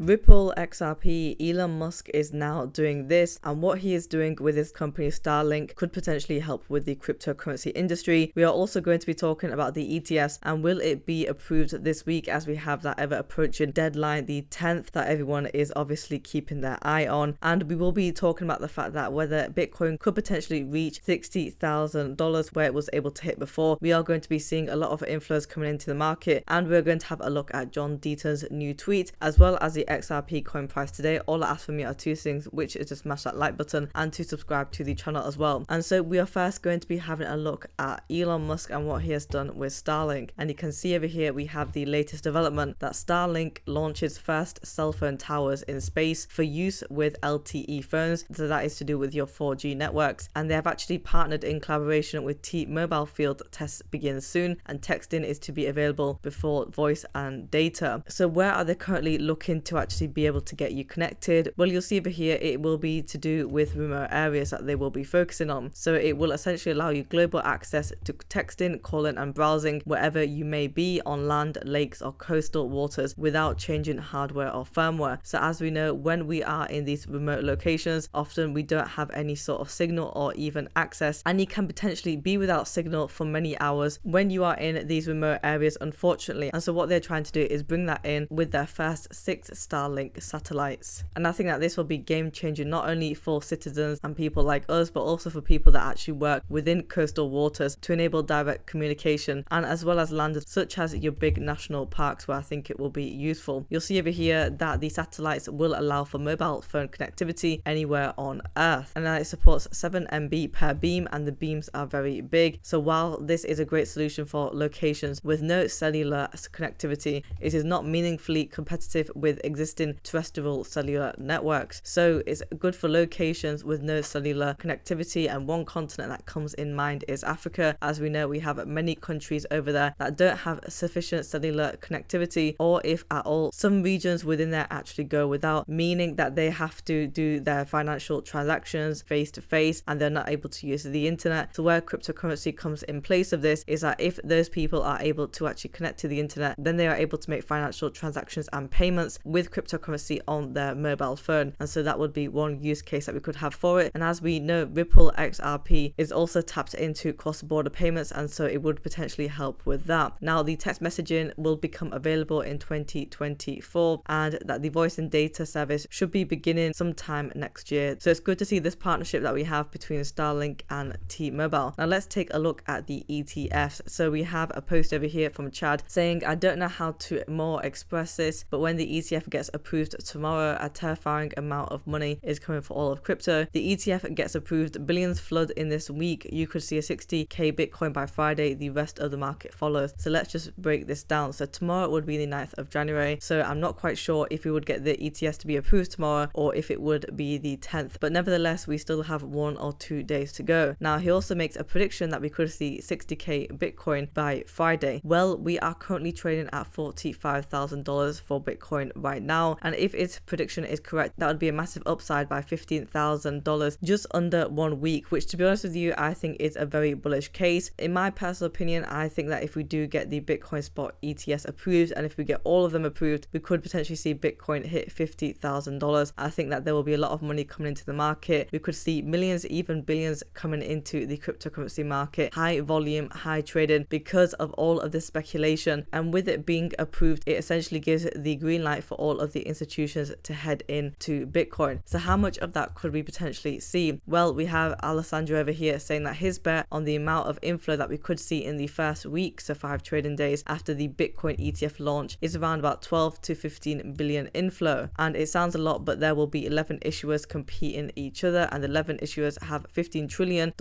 Ripple XRP, Elon Musk is now doing this, and what he is doing with his company Starlink could potentially help with the cryptocurrency industry. We are also going to be talking about the ETFs and will it be approved this week, as we have that ever approaching deadline, the 10th, that everyone is obviously keeping their eye on. And we will be talking about the fact that whether Bitcoin could potentially reach $60,000 where it was able to hit before. We are going to be seeing a lot of inflows coming into the market, and we're going to have a look at John Deaton's new tweet as well as the XRP coin price today. All I ask from you are two things, which is to smash that like button and to subscribe to the channel as well. And so we are first going to be having a look at Elon Musk and what he has done with Starlink. And you can see over here we have the latest development that Starlink launches first cell phone towers in space for use with LTE phones. So that is to do with your 4G networks, and they have actually partnered in collaboration with T-Mobile. Field tests begin soon, and texting is to be available before voice and data. So where are they currently looking to actually be able to get you connected? Well, you'll see over here it will be to do with remote areas that they will be focusing on. So it will essentially allow you global access to texting, calling and browsing wherever you may be on land, lakes or coastal waters without changing hardware or firmware. So as we know, when we are in these remote locations, often we don't have any sort of signal or even access, and you can potentially be without signal for many hours when you are in these remote areas, unfortunately. And so what they're trying to do is bring that in with their first 6 Starlink satellites. And I think that this will be game changing, not only for citizens and people like us, but also for people that actually work within coastal waters to enable direct communication, and as well as land such as your big national parks, where I think it will be useful. You'll see over here that the satellites will allow for mobile phone connectivity anywhere on Earth, and it supports 7 MB per beam, and the beams are very big. So while this is a great solution for locations with no cellular connectivity, it is not meaningfully competitive with existing terrestrial cellular networks. So it's good for locations with no cellular connectivity, and one continent that comes in mind is Africa. As we know, we have many countries over there that don't have sufficient cellular connectivity, or if at all, some regions within there actually go without, meaning that they have to do their financial transactions face to face and they're not able to use the internet. So where cryptocurrency comes in place of this is that if those people are able to actually connect to the internet, then they are able to make financial transactions and payments with cryptocurrency on their mobile phone. And so that would be one use case that we could have for it. And as we know, Ripple XRP is also tapped into cross-border payments, and so it would potentially help with that. Now, the text messaging will become available in 2024, and that the voice and data service should be beginning sometime next year. So it's good to see this partnership that we have between Starlink and T-Mobile. Now let's take a look at the ETFs. So we have a post over here from Chad saying, I don't know how to more express this, but when the ETF gets approved tomorrow, a terrifying amount of money is coming for all of crypto. The ETF gets approved, billions flood in this week. You could see a 60k Bitcoin by Friday, the rest of the market follows. So let's just break this down. So tomorrow would be the 9th of January. So I'm not quite sure if we would get the ETFs to be approved tomorrow or if it would be the 10th, but nevertheless we still have 1 or 2 days to go. Now he also makes a prediction that we could see 60k Bitcoin by Friday. Well, we are currently trading at $45,000 for Bitcoin right now, and if its prediction is correct, that would be a massive upside by $15,000 just under 1 week, which to be honest with you, I think is a very bullish case. In my personal opinion, I think that if we do get the Bitcoin spot ETFs approved, and if we get all of them approved, we could potentially see Bitcoin hit $50,000. I think that there will be a lot of money coming into the market. We could see millions, even billions coming into the cryptocurrency market, high volume, high trading, because of all of this speculation. And with it being approved, it essentially gives the green light for all of the institutions to head into Bitcoin. So how much of that could we potentially see? Well, we have Alessandro over here saying that his bet on the amount of inflow that we could see in the first week, so 5 trading days after the Bitcoin ETF launch, is around about 12 to 15 billion inflow. And it sounds a lot, but there will be 11 issuers competing each other, and 11 issuers have $15 trillion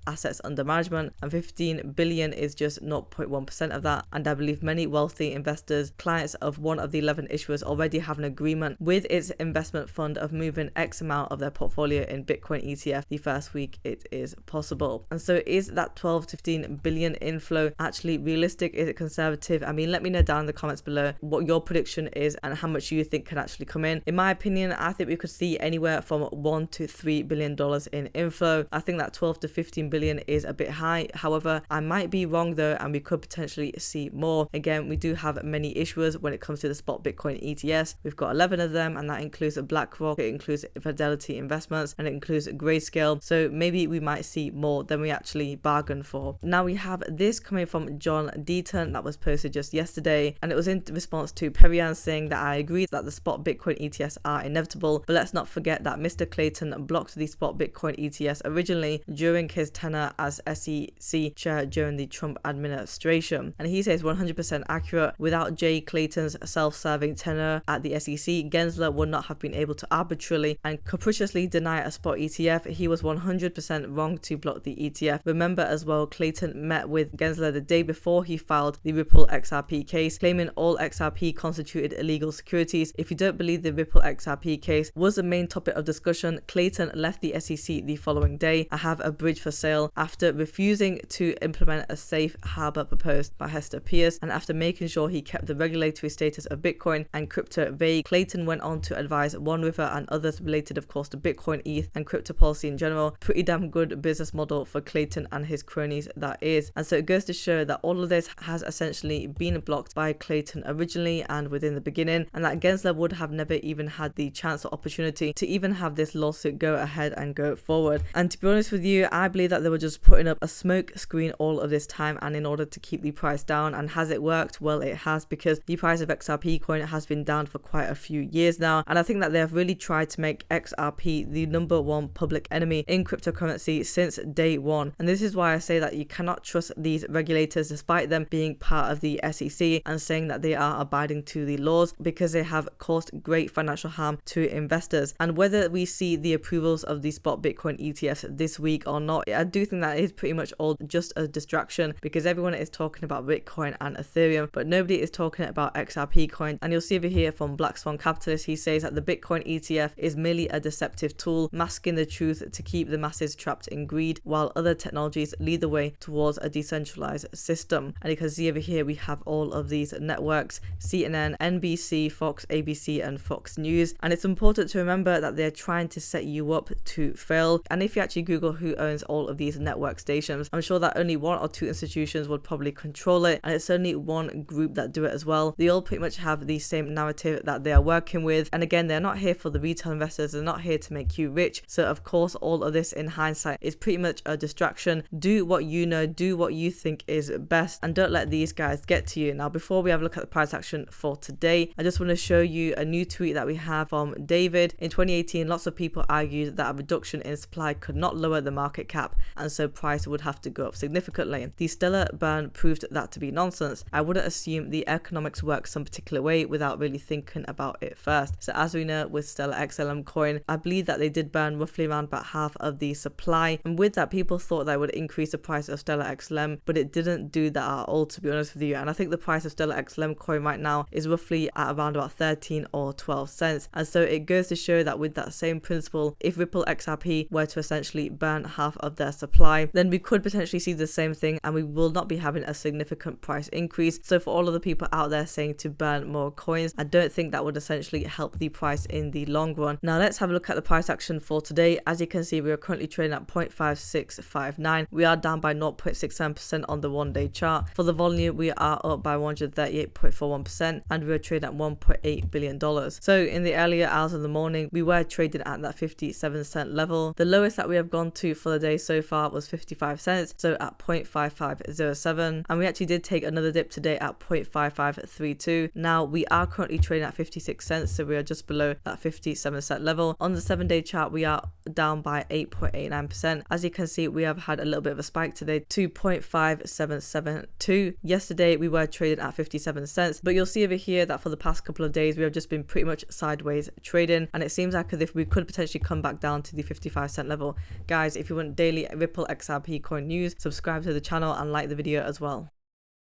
assets under management, and 15 billion is just 0.1% of that. And I believe many wealthy investors, clients of one of the 11 issuers, already have an agreement with its investment fund of moving X amount of their portfolio in Bitcoin ETF the first week it is possible. And so is that 12 to 15 billion inflow actually realistic? Is it conservative? I mean, let me know down in the comments below what your prediction is and how much you think can actually come in. In my opinion, I think we could see anywhere from $1 to $3 billion in inflow. I think that 12 to 15 billion is a bit high. However, I might be wrong though, and we could potentially see more. Again, we do have many issuers when it comes to the spot Bitcoin ETS. ETFs. We've got 11 of them, and that includes BlackRock, it includes Fidelity Investments, and it includes Grayscale. So maybe we might see more than we actually bargained for. Now we have this coming from John Deaton that was posted just yesterday, and it was in response to Perian saying that I agree that the spot Bitcoin ETFs are inevitable, but let's not forget that Mr. Clayton blocked the spot Bitcoin ETFs originally during his tenure as SEC chair during the Trump administration. And he says 100% accurate. Without Jay Clayton's self-serving tenure at the SEC, Gensler would not have been able to arbitrarily and capriciously deny a spot ETF. He was 100% wrong to block the ETF. Remember as well, Clayton met with Gensler the day before he filed the Ripple XRP case, claiming all XRP constituted illegal securities. If you don't believe the Ripple XRP case was the main topic of discussion, Clayton left the SEC the following day. I have a bridge for sale. After refusing to implement a safe harbor proposed by Hester Pierce, and after making sure he kept the regulatory status of Bitcoin and crypto vague, Clayton went on to advise One River and others related, of course, to Bitcoin, ETH, and crypto policy in general. Pretty damn good business model for Clayton and his cronies, that is. And so it goes to show that all of this has essentially been blocked by Clayton originally and within the beginning, and that Gensler would have never even had the chance or opportunity to even have this lawsuit go ahead and go forward. And to be honest with you, I believe that they were just putting up a smoke screen all of this time, and in order to keep the price down. And has it worked? Well, it has, because the price of XRP coin has been down for quite a few years now, and I think that they have really tried to make XRP the #1 public enemy in cryptocurrency since day one. And this is why I say that you cannot trust these regulators despite them being part of the SEC and saying that they are abiding to the laws, because they have caused great financial harm to investors. And whether we see the approvals of the spot Bitcoin ETFs this week or not, I do think that it is pretty much all just a distraction, because everyone is talking about Bitcoin and Ethereum, but nobody is talking about XRP coin. And you'll see over here from Black Swan Capitalist, he says that the Bitcoin ETF is merely a deceptive tool, masking the truth to keep the masses trapped in greed, while other technologies lead the way towards a decentralized system. And you can see over here we have all of these networks: CNN, NBC, Fox, ABC, and Fox News. And it's important to remember that they're trying to set you up to fail. And if you actually Google who owns all of these network stations, I'm sure that only one or two institutions would probably control it, and it's only one group that do it as well. They all pretty much have the same narrative that they are working with, and again, they're not here for the retail investors, they're not here to make you rich. So of course, all of this in hindsight is pretty much a distraction. Do what you know, do what you think is best, and don't let these guys get to you. Now, before we have a look at the price action for today, I just want to show you a new tweet that we have from David. In 2018, lots of people argued that a reduction in supply could not lower the market cap, and so price would have to go up significantly. The stellar burn proved that to be nonsense. I wouldn't assume the economics work some particular way without really thinking about it first. So as we know with Stellar XLM coin, I believe that they did burn roughly around about half of the supply, and with that, people thought that would increase the price of Stellar XLM, but it didn't do that at all, to be honest with you. And I think the price of Stellar XLM coin right now is roughly at around about 13 or 12 cents. And so it goes to show that with that same principle, if Ripple XRP were to essentially burn half of their supply, then we could potentially see the same thing, and we will not be having a significant price increase. So for all of the people out there saying to burn more coins, I don't think that would essentially help the price in the long run. Now let's have a look at the price action for today. As you can see, we are currently trading at 0.5659. We are down by 0.67% on the 1-day chart. For the volume, we are up by 138.41%, and we are trading at $1.8 billion. So in the earlier hours of the morning, we were trading at that 57-cent level. The lowest that we have gone to for the day so far was 55 cents, so at 0.5507, and we actually did take another dip today at 0.5532. Now we are currently trading at 56 cents, so we are just below that 57-cent level. On the 7-day chart, we are down by 8.89%. As you can see, we have had a little bit of a spike today to 0.5772. Yesterday we were trading at 57 cents, but you'll see over here that for the past couple of days we have just been pretty much sideways trading, and it seems like as if we could potentially come back down to the 55-cent level. Guys, if you want daily Ripple XRP coin news, subscribe to the channel and like the video as well.